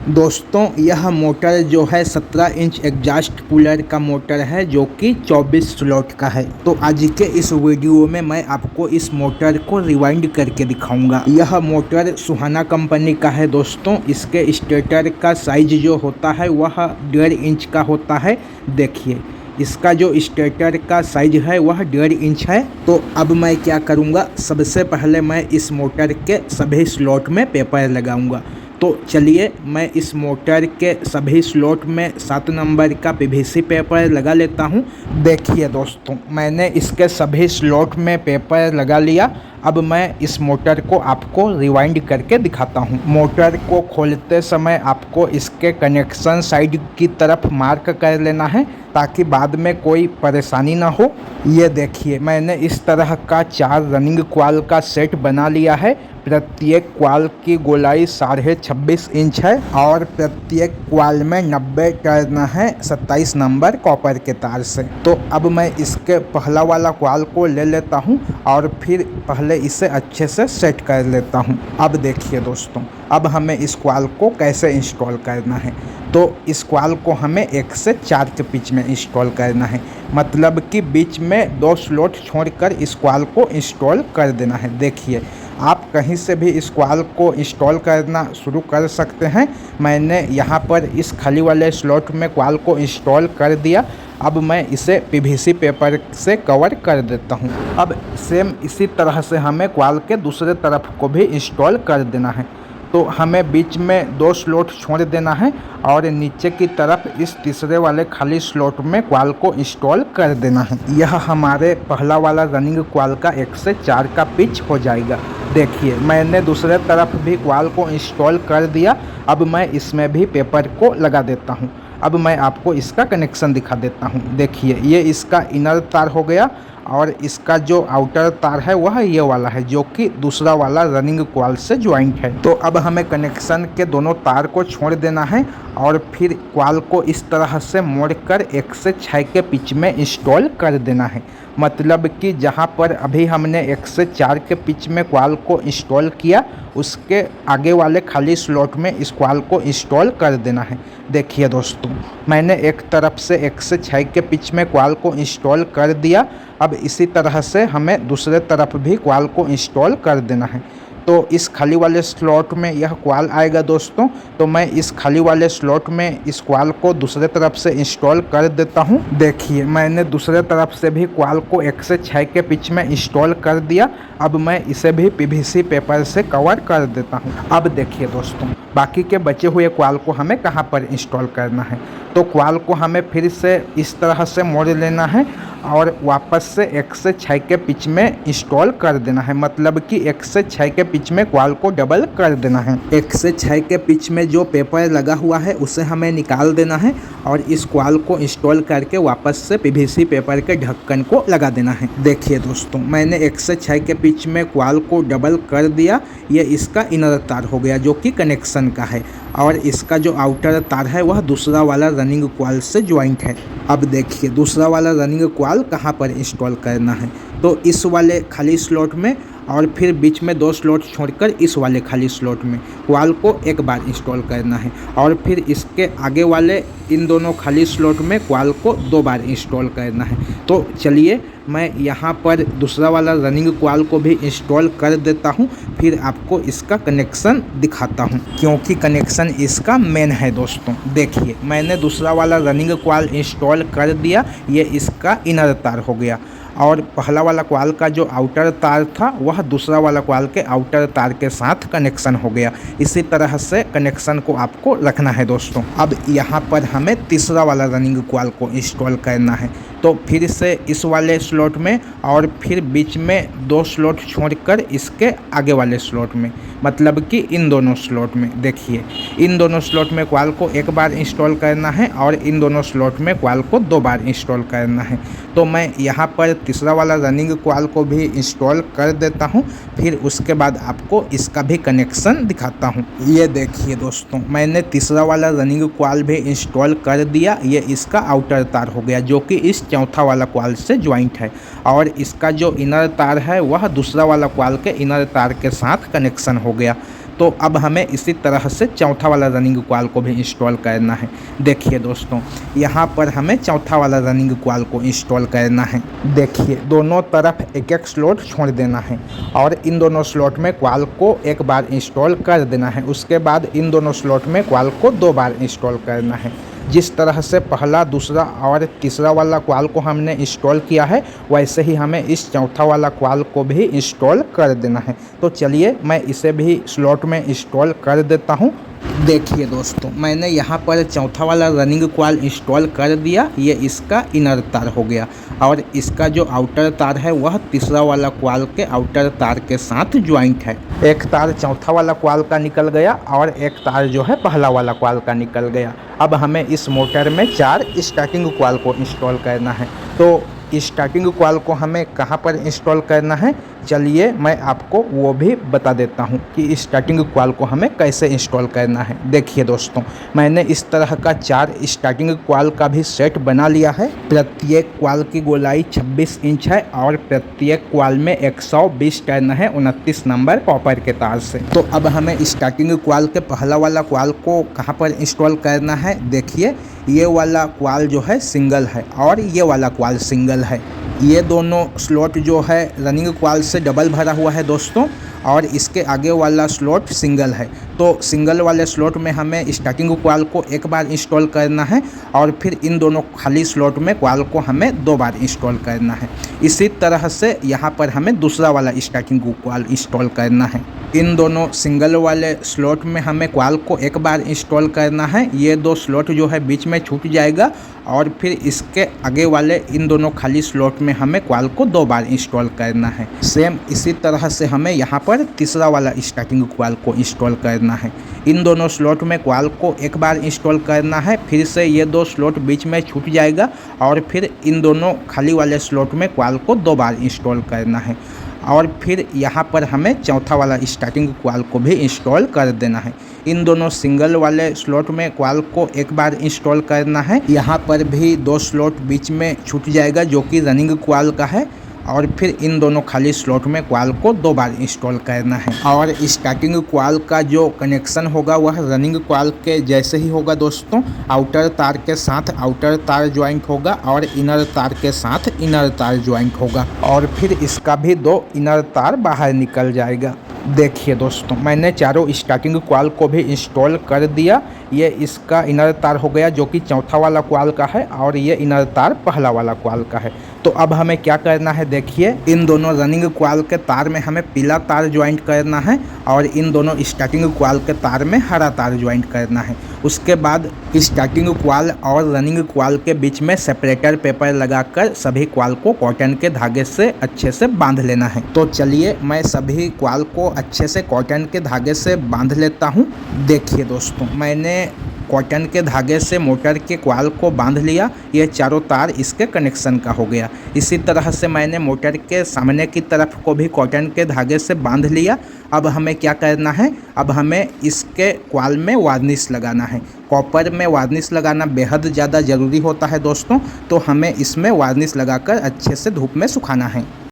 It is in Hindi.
दोस्तों यह मोटर जो है 17 इंच एग्जॉस्ट कूलर का मोटर है जो कि 24 स्लॉट का है। तो आज के इस वीडियो में मैं आपको इस मोटर को रिवाइंड करके दिखाऊंगा। यह मोटर सुहाना कंपनी का है दोस्तों। इसके स्टेटर का साइज जो होता है वह 1.5 इंच का होता है। देखिए इसका जो स्टेटर का साइज है वह 1.5 इंच है। तो अब मैं क्या करूंगा, सबसे पहले मैं इस मोटर के सभी स्लॉट में पेपर लगाऊंगा। तो चलिए मैं इस मोटर के सभी स्लॉट में 7 नंबर का पीवीसी पेपर लगा लेता हूं। देखिए दोस्तों मैंने इसके सभी स्लॉट में पेपर लगा लिया। अब मैं इस मोटर को आपको रिवाइंड करके दिखाता हूं। मोटर को खोलते समय आपको इसके कनेक्शन साइड की तरफ मार्क कर लेना है ताकि बाद में कोई परेशानी ना हो। ये देखिए मैंने इस तरह का 4 रनिंग क्वाल का सेट बना लिया है। प्रत्येक क्वाल की गोलाई 26.5 इंच है और प्रत्येक क्वाल में 90 टर्न है 27 नंबर कॉपर के तार से। तो अब मैं इसके पहला वाला क्वाल को ले लेता हूं और फिर पहले इसे अच्छे से सेट कर लेता हूं। अब देखिए दोस्तों अब हमें इस क्वाल को कैसे इंस्टॉल करना है। तो इस क्वाल को हमें 1 से 4 के पिच में इंस्टॉल करना है, मतलब कि बीच में 2 स्लॉट छोड़कर इस क्वाल को इंस्टॉल कर देना है। देखिए आप कहीं से भी इस क्वाल को इंस्टॉल करना शुरू कर सकते हैं। मैंने यहाँ पर इस खाली वाले स्लॉट में क्वाल को इंस्टॉल कर दिया। अब मैं इसे पीवीसी पेपर से कवर कर देता हूँ। अब सेम इसी तरह से हमें क्वाल के दूसरे तरफ को भी इंस्टॉल कर देना है। तो हमें बीच में 2 स्लॉट छोड़ देना है और नीचे की तरफ इस तीसरे वाले खाली स्लॉट में क्वाल को इंस्टॉल कर देना है। यह हमारे पहला वाला रनिंग क्वाल का 1 से 4 का पिच हो जाएगा। देखिए मैंने दूसरे तरफ भी क्वाल को इंस्टॉल कर दिया। अब मैं इसमें भी पेपर को लगा देता हूँ। अब मैं आपको इसका कनेक्शन दिखा देता हूँ। देखिए ये इसका इनर तार हो गया और इसका जो आउटर तार है वह ये वाला है जो कि दूसरा वाला रनिंग क्वाल से ज्वाइंट है। तो अब हमें कनेक्शन के दोनों तार को छोड़ देना है और फिर क्वाल को इस तरह से मोड़कर 1 से 6 के पिच में इंस्टॉल कर देना है। मतलब कि जहां पर अभी हमने 1 से 4 के पिच में क्वाल को इंस्टॉल किया उसके आगे वाले खाली स्लॉट में इस क्वाल को इंस्टॉल कर देना है। देखिए दोस्तों मैंने एक तरफ से 1 से 6 के पिच में क्वाल को इंस्टॉल कर दिया। अब इसी तरह से हमें दूसरे तरफ भी क्वाल को इंस्टॉल कर देना है। तो इस खाली वाले स्लॉट में यह क्वाल आएगा दोस्तों। तो मैं इस खाली वाले स्लॉट में इस क्वाल को दूसरे तरफ से इंस्टॉल कर देता हूं। देखिए मैंने दूसरे तरफ से भी क्वाल को 1 से 6 के पिच में इंस्टॉल कर दिया। अब मैं इसे भी पीवीसी पेपर से कवर कर देता हूं। अब देखिए दोस्तों बाकी के बचे हुए क्वाल को हमें कहां पर इंस्टॉल करना है। तो क्वाल को हमें फिर से इस तरह से मोड़ लेना है और वापस से 1 से 6 के पिच में इंस्टॉल कर देना है। मतलब कि 1 से 6 के पिच में क्वाल को डबल कर देना है। 1 से 6 के पिच में जो पेपर लगा हुआ है उसे हमें निकाल देना है और इस क्वाल को इंस्टॉल करके वापस से पीवीसी पेपर के ढक्कन को लगा देना है। देखिए दोस्तों मैंने 1 से 6 के पिच में क्वाल को डबल कर दिया। ये इसका इनर तार हो गया जो कि कनेक्शन का है और इसका जो आउटर तार है वह दूसरा वाला रनिंग क्वाल से ज्वाइंट है। अब देखिए दूसरा वाला रनिंग क्वाल कहाँ पर इंस्टॉल करना है। तो इस वाले खाली स्लॉट में और फिर बीच में 2 स्लॉट छोड़कर इस वाले खाली स्लॉट में क्वाल को एक बार इंस्टॉल करना है और फिर इसके आगे वाले इन दोनों खाली स्लॉट में क्वाल को 2 बार इंस्टॉल करना है। तो चलिए मैं यहाँ पर दूसरा वाला रनिंग क्वाल को भी इंस्टॉल कर देता हूँ, फिर आपको इसका कनेक्शन दिखाता हूँ क्योंकि कनेक्शन इसका मेन है दोस्तों। देखिए मैंने दूसरा वाला रनिंग क्वाल इंस्टॉल कर दिया। ये इसका इनर तार हो गया और पहला वाला क्वाल का जो आउटर तार था वह दूसरा वाला क्वाल के आउटर तार के साथ कनेक्शन हो गया। इसी तरह से कनेक्शन को आपको रखना है दोस्तों। अब यहाँ पर हमें तीसरा वाला रनिंग क्वाल को इंस्टॉल करना है। तो फिर से इस वाले स्लॉट में और फिर बीच में 2 स्लॉट छोड़कर इसके आगे वाले स्लॉट में, मतलब कि इन दोनों स्लॉट में। देखिए इन दोनों स्लॉट में क्वाल को 1 बार इंस्टॉल करना है और इन दोनों स्लॉट में क्वाल को 2 बार इंस्टॉल करना है। तो मैं यहाँ पर तीसरा वाला रनिंग क्वाल को भी इंस्टॉल कर देता हूँ, फिर उसके बाद आपको इसका भी कनेक्शन दिखाता हूँ। ये देखिए दोस्तों मैंने तीसरा वाला रनिंग क्वाल भी इंस्टॉल कर दिया। ये इसका आउटर तार हो गया जो कि इस चौथा वाला क्वाल से ज्वाइंट है और इसका जो इनर तार है वह दूसरा वाला क्वाल के इनर तार के साथ कनेक्शन हो गया। तो अब हमें इसी तरह से चौथा वाला रनिंग कॉइल को भी इंस्टॉल करना है। देखिए दोस्तों, यहाँ पर हमें चौथा वाला रनिंग कॉइल को इंस्टॉल करना है। देखिए दोनों तरफ एक एक स्लॉट छोड़ देना है और इन दोनों स्लॉट में कॉइल को एक बार इंस्टॉल कर देना है। उसके बाद इन दोनों स्लॉट में कॉइल को 2 बार इंस्टॉल करना है। जिस तरह से पहला, दूसरा और तीसरा वाला कॉइल को हमने इंस्टॉल किया है, वैसे ही हमें इस चौथा वाला कॉइल को भी इंस्टॉल कर देना है। तो चलिए मैं इसे भी स्लॉट में इंस्टॉल कर देता हूँ। देखिए दोस्तों, मैंने यहाँ पर चौथा वाला रनिंग कॉइल इंस्टॉल कर दिया। ये इसका इनर तार हो गया और इसका जो आउटर तार है वह तीसरा वाला कॉइल के आउटर तार के साथ ज्वाइंट है। एक तार चौथा वाला कॉइल का निकल गया और एक तार जो है पहला वाला कॉइल का निकल गया। अब हमें इस मोटर में 4 स्टार्टिंग कॉइल को इंस्टॉल करना है। तो स्टार्टिंग कॉइल को हमें कहाँ पर इंस्टॉल करना है, चलिए मैं आपको वो भी बता देता हूँ कि स्टार्टिंग कॉइल को हमें कैसे इंस्टॉल करना है। देखिए दोस्तों, मैंने इस तरह का 4 स्टार्टिंग कॉइल का भी सेट बना लिया है। प्रत्येक कॉइल की गोलाई 26 इंच है और प्रत्येक कॉइल में 120 टर्न है 29 नंबर कॉपर के तार से। तो अब हमें स्टार्टिंग कॉइल के पहला वाला कॉइल को कहाँ पर इंस्टॉल करना है। देखिए ये वाला कॉइल जो है सिंगल है और ये वाला कॉइल सिंगल है। ये दोनों स्लॉट जो है रनिंग कॉइल से डबल भरा हुआ है दोस्तों, और इसके आगे वाला स्लॉट सिंगल है। तो सिंगल वाले स्लॉट में हमें स्टार्टिंग कॉइल को एक बार इंस्टॉल करना है और फिर इन दोनों खाली स्लॉट में कॉइल को हमें 2 बार इंस्टॉल करना है। इसी तरह से यहाँ पर हमें दूसरा वाला स्टार्टिंग कॉइल इंस्टॉल करना है। इन दोनों सिंगल वाले स्लॉट में हमें कॉइल को एक बार इंस्टॉल करना है। ये 2 स्लॉट जो है बीच में छूट जाएगा और फिर इसके आगे वाले इन दोनों खाली स्लॉट में हमें कॉइल को 2 बार इंस्टॉल करना है। सेम इसी तरह से हमें यहाँ पर तीसरा वाला स्टार्टिंग कॉइल को इंस्टॉल करना है। इन दोनों स्लॉट में कॉइल को एक बार इंस्टॉल करना है, फिर से ये 2 स्लॉट बीच में छूट जाएगा और फिर इन दोनों खाली वाले स्लॉट में कॉइल को 2 बार इंस्टॉल करना है और फिर यहाँ पर हमें चौथा वाला स्टार्टिंग कॉइल को भी इंस्टॉल कर देना है। इन दोनों सिंगल वाले स्लॉट में कॉइल को एक बार इंस्टॉल करना है। यहाँ पर भी 2 स्लॉट बीच में छूट जाएगा जो कि रनिंग कॉइल का है और फिर इन दोनों खाली स्लॉट में कॉइल को 2 बार इंस्टॉल करना है। और स्टार्टिंग कॉइल का जो कनेक्शन होगा वह रनिंग कॉइल के जैसे ही होगा दोस्तों। आउटर तार के साथ आउटर तार ज्वाइंट होगा और इनर तार के साथ इनर तार ज्वाइंट होगा और फिर इसका भी 2 इनर तार बाहर निकल जाएगा। देखिए दोस्तों, मैंने चारों स्टार्टिंग कॉइल को भी इंस्टॉल कर दिया। ये इसका इनर तार हो गया जो कि चौथा वाला कॉइल का है और ये इनर तार पहला वाला कॉइल का है। तो अब हमें क्या करना है, देखिए इन दोनों रनिंग कॉइल के तार में हमें पीला तार ज्वाइंट करना है और इन दोनों स्टार्टिंग कॉइल के तार में हरा तार ज्वाइंट करना है। उसके बाद स्टार्टिंग कॉइल और रनिंग कॉइल के बीच में सेपरेटर पेपर लगाकर सभी कॉइल को कॉटन के धागे से अच्छे से बांध लेना है। तो चलिए मैं सभी कॉइल को अच्छे से कॉटन के धागे से बांध लेता हूँ। देखिए दोस्तों, मैंने कॉटन के धागे से मोटर के कॉइल को बांध लिया। ये चारों तार इसके कनेक्शन का हो गया। इसी तरह से मैंने मोटर के सामने की तरफ को भी कॉटन के धागे से बांध लिया। अब हमें क्या करना है, अब हमें इसके कॉइल में वार्निश लगाना है। कॉपर में वार्निश लगाना बेहद ज़्यादा ज़रूरी होता है दोस्तों, तो हमें इसमें वार्निश लगाकर अच्छे से धूप में सुखाना है।